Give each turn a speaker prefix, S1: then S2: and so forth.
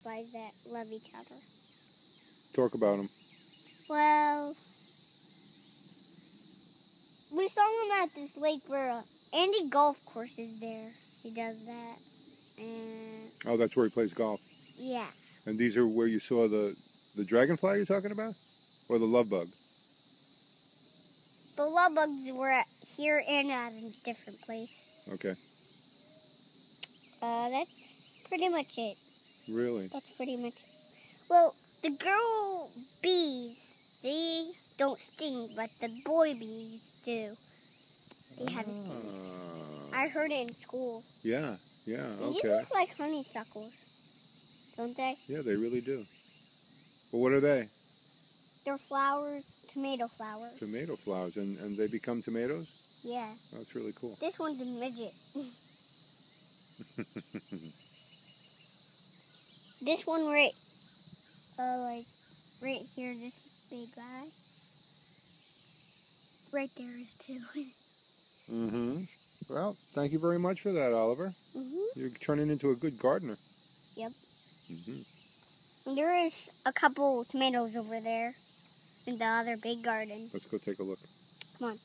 S1: Guys that love each other.
S2: Talk about them.
S1: Well, we saw him at this lake where Andy Golf Course is there. He does that. And
S2: Oh, that's where he plays golf.
S1: yeah.
S2: And these are where you saw the dragonfly you're talking about? Or the love bug?
S1: The love bugs were here and at a different place.
S2: Okay.
S1: That's pretty much it.
S2: Really?
S1: That's pretty much it. Well, the girl bees, they don't sting, but the boy bees do. They have a sting. I heard it in school.
S2: Yeah,
S1: These
S2: okay.
S1: look like honeysuckles, don't they?
S2: Yeah, they really do. Well, what are they?
S1: They're flowers, tomato flowers.
S2: Tomato flowers, and they become tomatoes?
S1: Yeah.
S2: That's really cool.
S1: This one's a midget. This one right here, this big guy. Right there is two.
S2: Mm-hmm. Well, thank you very much for that, Oliver. You're turning into a good gardener.
S1: Yep.
S2: Mm-hmm.
S1: There is a couple tomatoes over there in the other big garden.
S2: Let's go take a look.
S1: Come on.